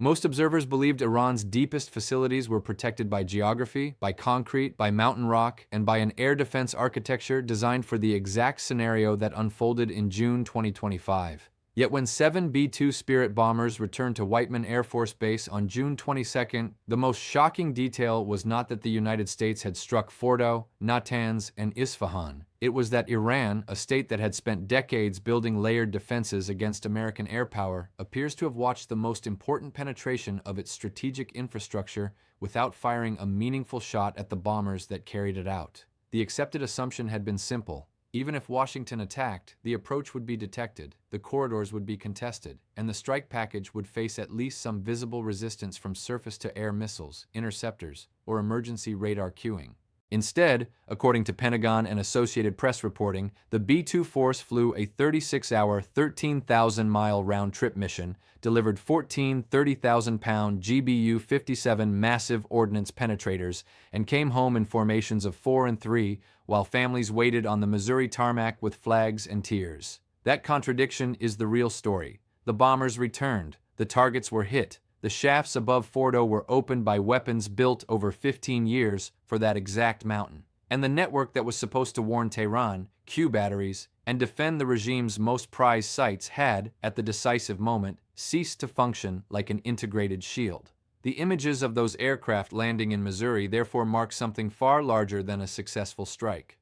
Most observers believed Iran's deepest facilities were protected by geography, by concrete, by mountain rock, and by an air defense architecture designed for the exact scenario that unfolded in June 2025. Yet when 7 B-2 Spirit bombers returned to Whiteman Air Force Base on June 22, the most shocking detail was not that the United States had struck Fordo, Natanz, and Isfahan. It was that Iran, a state that had spent decades building layered defenses against American air power, appears to have watched the most important penetration of its strategic infrastructure without firing a meaningful shot at the bombers that carried it out. The accepted assumption had been simple. Even if Washington attacked, the approach would be detected, the corridors would be contested, and the strike package would face at least some visible resistance from surface-to-air missiles, interceptors, or emergency radar cueing. Instead, according to Pentagon and Associated Press reporting, the B-2 force flew a 36-hour, 13,000-mile round-trip mission, delivered 14 30,000-pound GBU-57 massive ordnance penetrators, and came home in formations of 4 and 3, while families waited on the Missouri tarmac with flags and tears. That contradiction is the real story. The bombers returned, the targets were hit, the shafts above Fordo were opened by weapons built over 15 years for that exact mountain. And the network that was supposed to warn Tehran, cue batteries, and defend the regime's most prized sites had, at the decisive moment, ceased to function like an integrated shield. The images of those aircraft landing in Missouri therefore mark something far larger than a successful strike.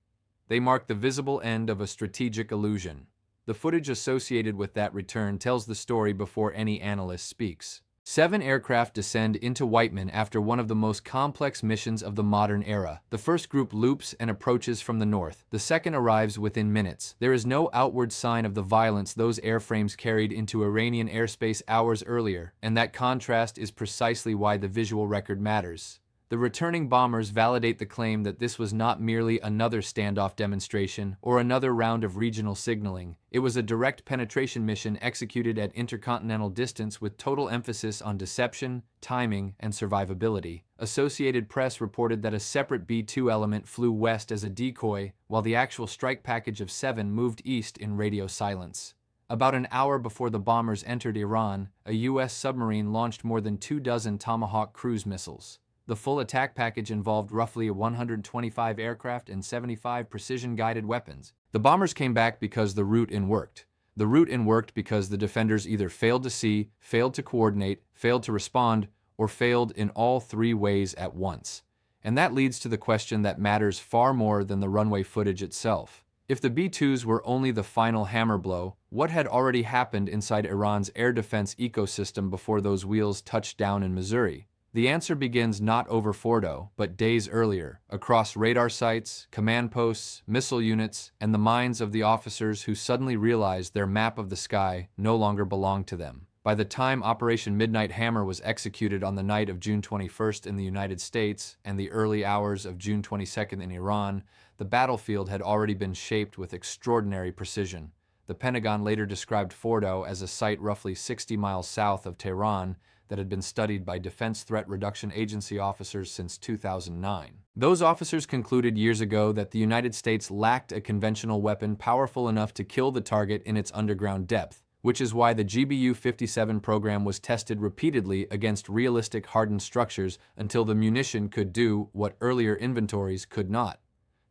They mark the visible end of a strategic illusion. The footage associated with that return tells the story before any analyst speaks. 7 aircraft descend into Whiteman after one of the most complex missions of the modern era. The first group loops and approaches from the north. The second arrives within minutes. There is no outward sign of the violence those airframes carried into Iranian airspace hours earlier, and that contrast is precisely why the visual record matters. The returning bombers validate the claim that this was not merely another standoff demonstration or another round of regional signaling. It was a direct penetration mission executed at intercontinental distance with total emphasis on deception, timing, and survivability. Associated Press reported that a separate B-2 element flew west as a decoy, while the actual strike package of 7 moved east in radio silence. About an hour before the bombers entered Iran, a U.S. submarine launched more than 24 Tomahawk cruise missiles. The full attack package involved roughly 125 aircraft and 75 precision-guided weapons. The bombers came back because the route-in worked. The route-in worked because the defenders either failed to see, failed to coordinate, failed to respond, or failed in all 3 ways at once. And that leads to the question that matters far more than the runway footage itself. If the B-2s were only the final hammer blow, what had already happened inside Iran's air defense ecosystem before those wheels touched down in Missouri? The answer begins not over Fordo, but days earlier, across radar sites, command posts, missile units, and the minds of the officers who suddenly realized their map of the sky no longer belonged to them. By the time Operation Midnight Hammer was executed on the night of June 21st in the United States and the early hours of June 22nd in Iran, the battlefield had already been shaped with extraordinary precision. The Pentagon later described Fordo as a site roughly 60 miles south of Tehran that had been studied by Defense Threat Reduction Agency officers since 2009. Those officers concluded years ago that the United States lacked a conventional weapon powerful enough to kill the target in its underground depth, which is why the GBU-57 program was tested repeatedly against realistic hardened structures until the munition could do what earlier inventories could not.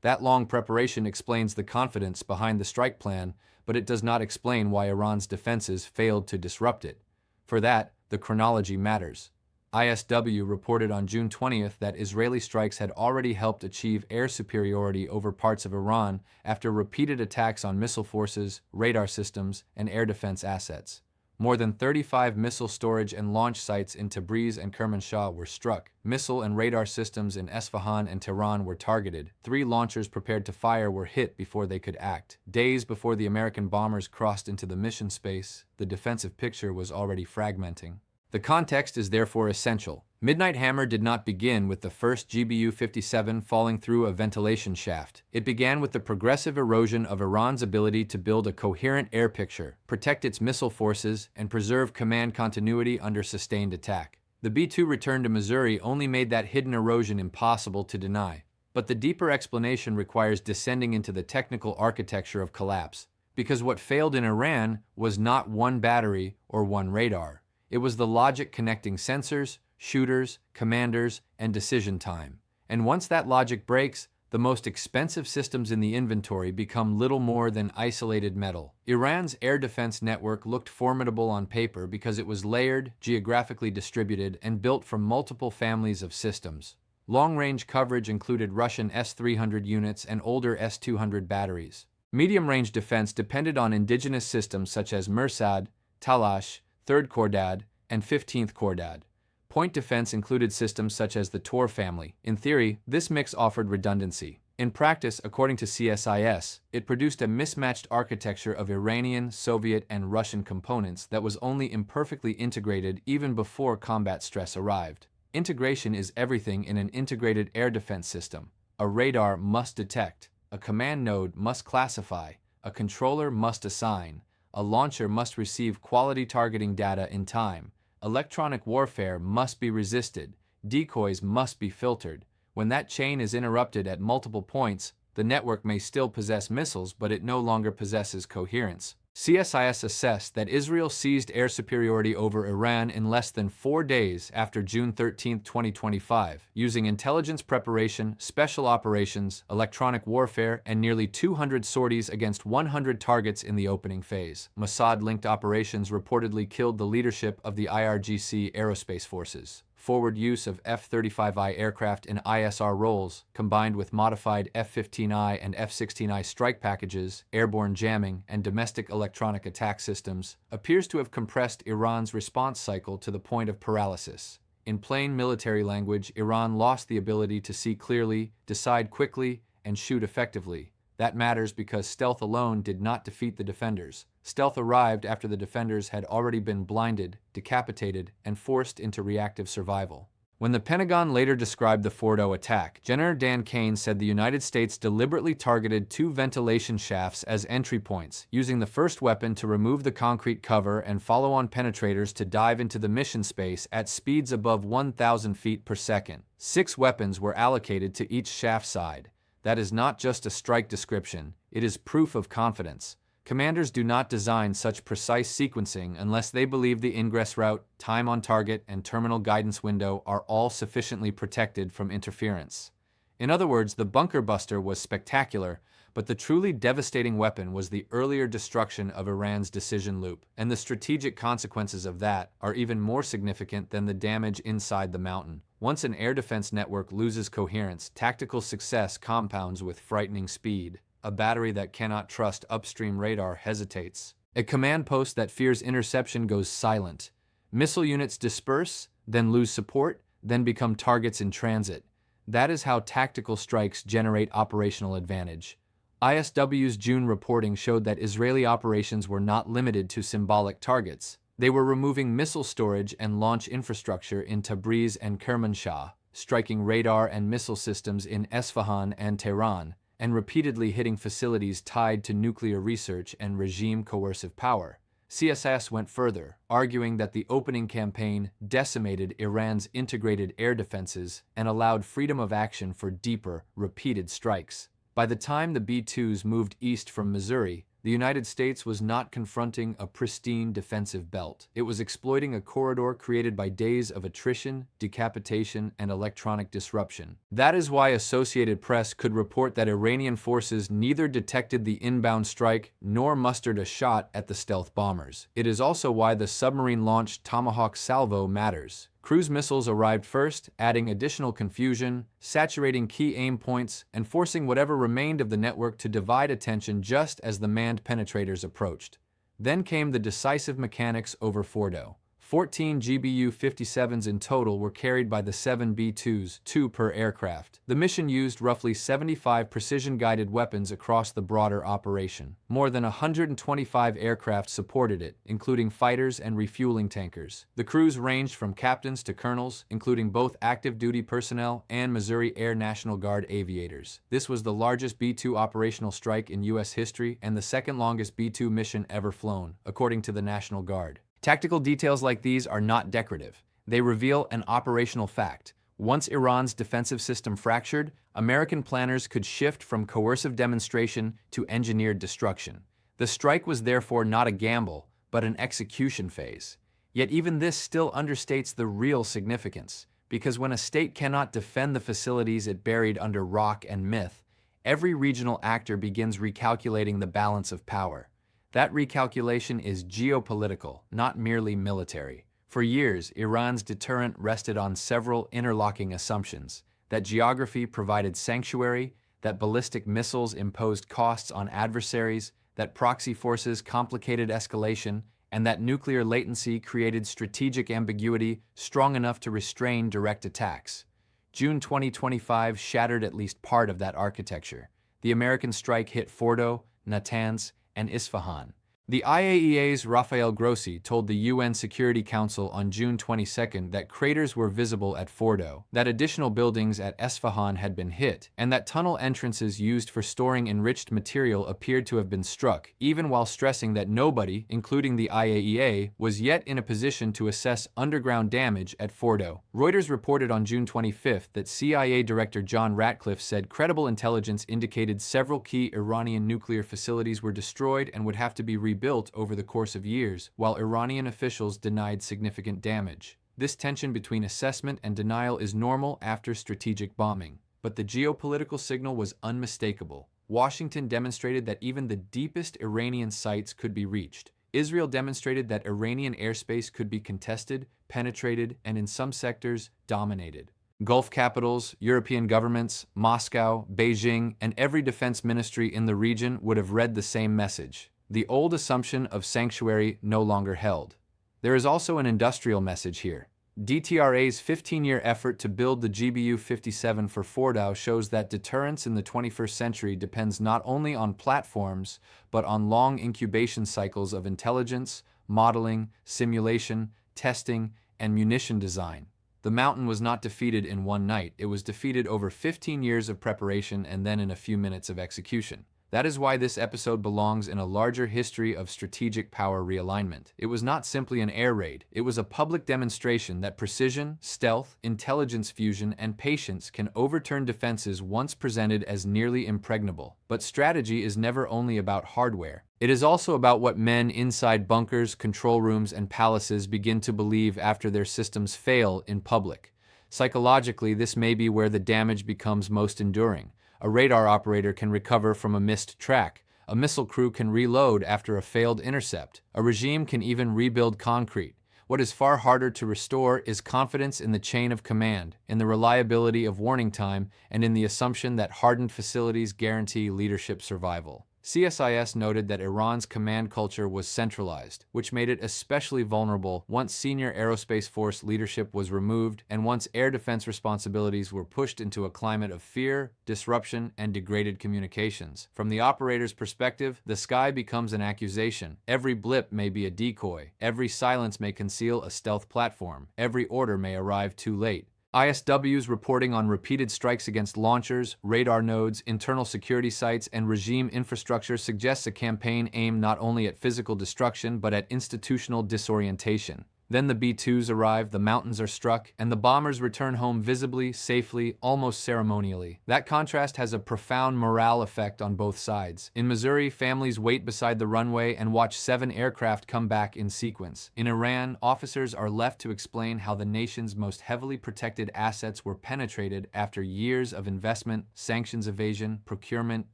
That long preparation explains the confidence behind the strike plan, but it does not explain why Iran's defenses failed to disrupt it. For that, the chronology matters. ISW reported on June 20th that Israeli strikes had already helped achieve air superiority over parts of Iran after repeated attacks on missile forces, radar systems, and air defense assets. More than 35 missile storage and launch sites in Tabriz and Kermanshah were struck. Missile and radar systems in Esfahan and Tehran were targeted. 3 launchers prepared to fire were hit before they could act. Days before the American bombers crossed into the mission space, the defensive picture was already fragmenting. The context is therefore essential. Midnight Hammer did not begin with the first GBU-57 falling through a ventilation shaft. It began with the progressive erosion of Iran's ability to build a coherent air picture, protect its missile forces, and preserve command continuity under sustained attack. The B-2 return to Missouri only made that hidden erosion impossible to deny. But the deeper explanation requires descending into the technical architecture of collapse, because what failed in Iran was not one battery or one radar. It was the logic connecting sensors, shooters, commanders, and decision time. And once that logic breaks, the most expensive systems in the inventory become little more than isolated metal. Iran's air defense network looked formidable on paper because it was layered, geographically distributed, and built from multiple families of systems. Long-range coverage included Russian S-300 units and older S-200 batteries. Medium-range defense depended on indigenous systems such as Mirsad, Talash, 3rd Khordad, and 15th Khordad. Point defense included systems such as the Tor family. In theory, this mix offered redundancy. In practice, according to CSIS, it produced a mismatched architecture of Iranian, Soviet, and Russian components that was only imperfectly integrated even before combat stress arrived. Integration is everything in an integrated air defense system. A radar must detect, a command node must classify, a controller must assign, a launcher must receive quality targeting data in time. Electronic warfare must be resisted, decoys must be filtered. When that chain is interrupted at multiple points, the network may still possess missiles, but it no longer possesses coherence. CSIS assessed that Israel seized air superiority over Iran in less than 4 days after June 13, 2025, using intelligence preparation, special operations, electronic warfare, and nearly 200 sorties against 100 targets in the opening phase. Mossad-linked operations reportedly killed the leadership of the IRGC aerospace forces. Forward use of F-35I aircraft in ISR roles, combined with modified F-15I and F-16I strike packages, airborne jamming, and domestic electronic attack systems, appears to have compressed Iran's response cycle to the point of paralysis. In plain military language, Iran lost the ability to see clearly, decide quickly, and shoot effectively. That matters because stealth alone did not defeat the defenders. Stealth arrived after the defenders had already been blinded, decapitated, and forced into reactive survival. When the Pentagon later described the Fordo attack, General Dan Kane said the United States deliberately targeted 2 ventilation shafts as entry points, using the first weapon to remove the concrete cover and follow-on penetrators to dive into the mission space at speeds above 1,000 feet per second. 6 weapons were allocated to each shaft side. That is not just a strike description, it is proof of confidence. Commanders do not design such precise sequencing unless they believe the ingress route, time on target, and terminal guidance window are all sufficiently protected from interference. In other words, the bunker buster was spectacular, but the truly devastating weapon was the earlier destruction of Iran's decision loop, and the strategic consequences of that are even more significant than the damage inside the mountain. Once an air defense network loses coherence, tactical success compounds with frightening speed. A battery that cannot trust upstream radar hesitates. A command post that fears interception goes silent. Missile units disperse, then lose support, then become targets in transit. That is how tactical strikes generate operational advantage. ISW's June reporting showed that Israeli operations were not limited to symbolic targets. They were removing missile storage and launch infrastructure in Tabriz and Kermanshah, striking radar and missile systems in Esfahan and Tehran, and repeatedly hitting facilities tied to nuclear research and regime coercive power. CSIS went further, arguing that the opening campaign decimated Iran's integrated air defenses and allowed freedom of action for deeper, repeated strikes. By the time the B-2s moved east from Missouri, the United States was not confronting a pristine defensive belt. It was exploiting a corridor created by days of attrition, decapitation, and electronic disruption. That is why Associated Press could report that Iranian forces neither detected the inbound strike nor mustered a shot at the stealth bombers. It is also why the submarine-launched Tomahawk salvo matters. Cruise missiles arrived first, adding additional confusion, saturating key aim points, and forcing whatever remained of the network to divide attention just as the manned penetrators approached. Then came the decisive mechanics over Fordo. 14 GBU-57s in total were carried by the 7 B-2s, 2 per aircraft. The mission used roughly 75 precision-guided weapons across the broader operation. More than 125 aircraft supported it, including fighters and refueling tankers. The crews ranged from captains to colonels, including both active-duty personnel and Missouri Air National Guard aviators. This was the largest B-2 operational strike in U.S. history and the second-longest B-2 mission ever flown, according to the National Guard. Tactical details like these are not decorative. They reveal an operational fact. Once Iran's defensive system fractured, American planners could shift from coercive demonstration to engineered destruction. The strike was therefore not a gamble, but an execution phase. Yet even this still understates the real significance, because when a state cannot defend the facilities it buried under rock and myth, every regional actor begins recalculating the balance of power. That recalculation is geopolitical, not merely military. For years, Iran's deterrent rested on several interlocking assumptions: that geography provided sanctuary, that ballistic missiles imposed costs on adversaries, that proxy forces complicated escalation, and that nuclear latency created strategic ambiguity strong enough to restrain direct attacks. June 2025 shattered at least part of that architecture. The American strike hit Fordo, Natanz, and Isfahan. The IAEA's Rafael Grossi told the UN Security Council on June 22 that craters were visible at Fordo, that additional buildings at Isfahan had been hit, and that tunnel entrances used for storing enriched material appeared to have been struck, even while stressing that nobody, including the IAEA, was yet in a position to assess underground damage at Fordo. Reuters reported on June 25 that CIA Director John Ratcliffe said credible intelligence indicated several key Iranian nuclear facilities were destroyed and would have to be rebuilt over the course of years, while Iranian officials denied significant damage. This tension between assessment and denial is normal after strategic bombing. But the geopolitical signal was unmistakable. Washington demonstrated that even the deepest Iranian sites could be reached. Israel demonstrated that Iranian airspace could be contested, penetrated, and in some sectors, dominated. Gulf capitals, European governments, Moscow, Beijing, and every defense ministry in the region would have read the same message. The old assumption of sanctuary no longer held. There is also an industrial message here. DTRA's 15-year effort to build the GBU-57 for Fordow shows that deterrence in the 21st century depends not only on platforms, but on long incubation cycles of intelligence, modeling, simulation, testing, and munition design. The mountain was not defeated in one night. It was defeated over 15 years of preparation and then in a few minutes of execution. That is why this episode belongs in a larger history of strategic power realignment. It was not simply an air raid. It was a public demonstration that precision, stealth, intelligence fusion, and patience can overturn defenses once presented as nearly impregnable. But strategy is never only about hardware. It is also about what men inside bunkers, control rooms, and palaces begin to believe after their systems fail in public. Psychologically, this may be where the damage becomes most enduring. A radar operator can recover from a missed track. A missile crew can reload after a failed intercept. A regime can even rebuild concrete. What is far harder to restore is confidence in the chain of command, in the reliability of warning time, and in the assumption that hardened facilities guarantee leadership survival. CSIS noted that Iran's command culture was centralized, which made it especially vulnerable once senior aerospace force leadership was removed and once air defense responsibilities were pushed into a climate of fear, disruption, and degraded communications. From the operator's perspective, the sky becomes an accusation. Every blip may be a decoy. Every silence may conceal a stealth platform. Every order may arrive too late. ISW's reporting on repeated strikes against launchers, radar nodes, internal security sites, and regime infrastructure suggests a campaign aimed not only at physical destruction but at institutional disorientation. Then the B-2s arrive, the mountains are struck, and the bombers return home visibly, safely, almost ceremonially. That contrast has a profound morale effect on both sides. In Missouri, families wait beside the runway and watch 7 aircraft come back in sequence. In Iran, officers are left to explain how the nation's most heavily protected assets were penetrated after years of investment, sanctions evasion, procurement,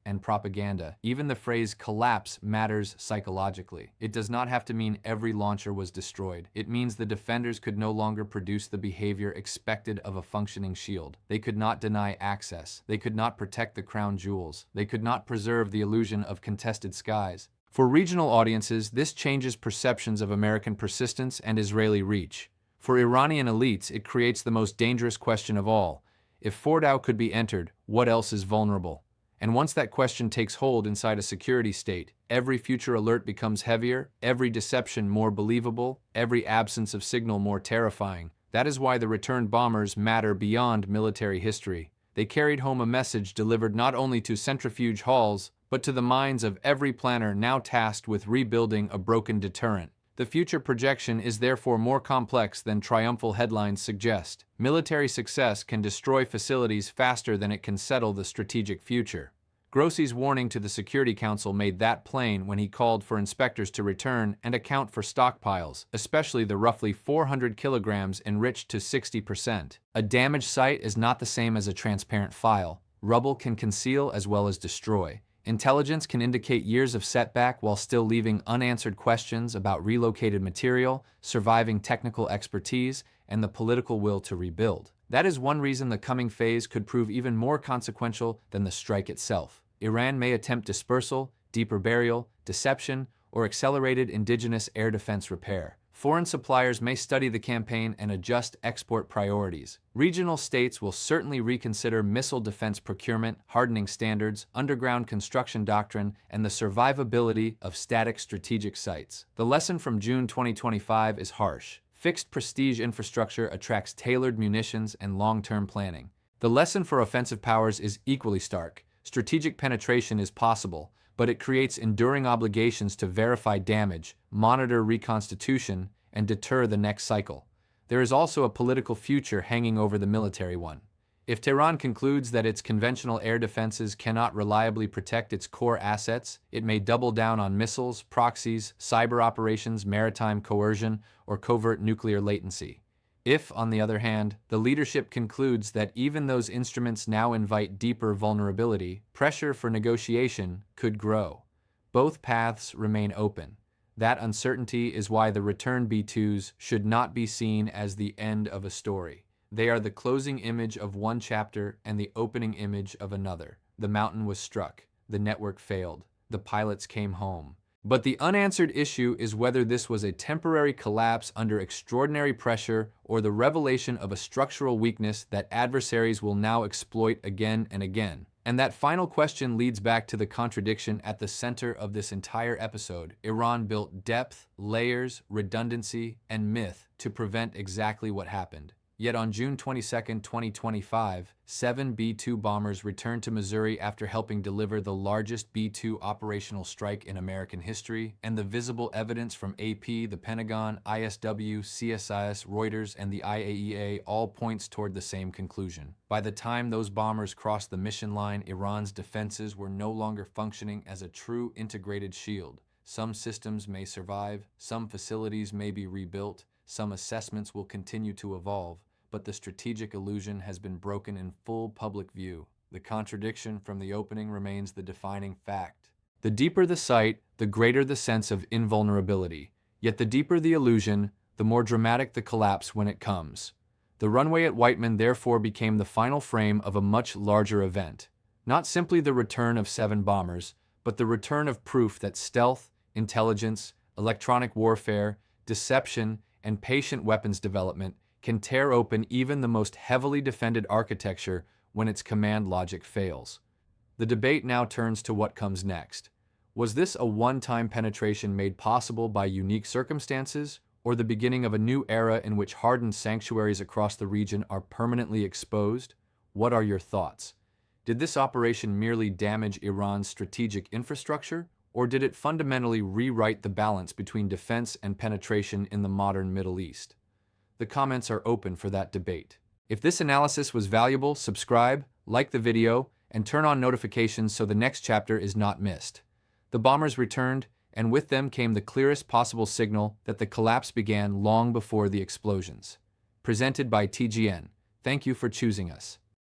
and propaganda. Even the phrase collapse matters psychologically. It does not have to mean every launcher was destroyed. It means the defenders could no longer produce the behavior expected of a functioning shield. They could not deny access. They could not protect the crown jewels. They could not preserve the illusion of contested skies. For regional audiences, this changes perceptions of American persistence and Israeli reach. For Iranian elites, it creates the most dangerous question of all. If Fordow could be entered, what else is vulnerable? And once that question takes hold inside a security state, every future alert becomes heavier, every deception more believable, every absence of signal more terrifying. That is why the returned bombers matter beyond military history. They carried home a message delivered not only to centrifuge halls, but to the minds of every planner now tasked with rebuilding a broken deterrent. The future projection is therefore more complex than triumphal headlines suggest. Military success can destroy facilities faster than it can settle the strategic future. Grossi's warning to the Security Council made that plain when he called for inspectors to return and account for stockpiles, especially the roughly 400 kilograms enriched to 60%. A damaged site is not the same as a transparent file. Rubble can conceal as well as destroy. Intelligence can indicate years of setback while still leaving unanswered questions about relocated material, surviving technical expertise, and the political will to rebuild. That is one reason the coming phase could prove even more consequential than the strike itself. Iran may attempt dispersal, deeper burial, deception, or accelerated indigenous air defense repair. Foreign suppliers may study the campaign and adjust export priorities. Regional states will certainly reconsider missile defense procurement, hardening standards, underground construction doctrine, and the survivability of static strategic sites. The lesson from June 2025 is harsh. Fixed prestige infrastructure attracts tailored munitions and long-term planning. The lesson for offensive powers is equally stark. Strategic penetration is possible, but it creates enduring obligations to verify damage, monitor reconstitution, and deter the next cycle. There is also a political future hanging over the military one. If Tehran concludes that its conventional air defenses cannot reliably protect its core assets, it may double down on missiles, proxies, cyber operations, maritime coercion, or covert nuclear latency. If, on the other hand, the leadership concludes that even those instruments now invite deeper vulnerability, pressure for negotiation could grow. Both paths remain open. That uncertainty is why the return B2s should not be seen as the end of a story. They are the closing image of one chapter and the opening image of another. The mountain was struck. The network failed. The pilots came home. But the unanswered issue is whether this was a temporary collapse under extraordinary pressure or the revelation of a structural weakness that adversaries will now exploit again and again. And that final question leads back to the contradiction at the center of this entire episode. Iran built depth, layers, redundancy, and myth to prevent exactly what happened. Yet on June 22, 2025, 7 B-2 bombers returned to Missouri after helping deliver the largest B-2 operational strike in American history, and the visible evidence from AP, the Pentagon, ISW, CSIS, Reuters, and the IAEA all points toward the same conclusion. By the time those bombers crossed the mission line, Iran's defenses were no longer functioning as a true integrated shield. Some systems may survive, some facilities may be rebuilt, some assessments will continue to evolve, but the strategic illusion has been broken in full public view. The contradiction from the opening remains the defining fact. The deeper the site, the greater the sense of invulnerability. Yet the deeper the illusion, the more dramatic the collapse when it comes. The runway at Whiteman therefore became the final frame of a much larger event. Not simply the return of 7 bombers, but the return of proof that stealth, intelligence, electronic warfare, deception, and patient weapons development can tear open even the most heavily defended architecture when its command logic fails. The debate now turns to what comes next. Was this a one-time penetration made possible by unique circumstances, or the beginning of a new era in which hardened sanctuaries across the region are permanently exposed? What are your thoughts? Did this operation merely damage Iran's strategic infrastructure, or did it fundamentally rewrite the balance between defense and penetration in the modern Middle East? The comments are open for that debate. If this analysis was valuable, subscribe, like the video, and turn on notifications so the next chapter is not missed. The bombers returned, and with them came the clearest possible signal that the collapse began long before the explosions. Presented by TGN. Thank you for choosing us.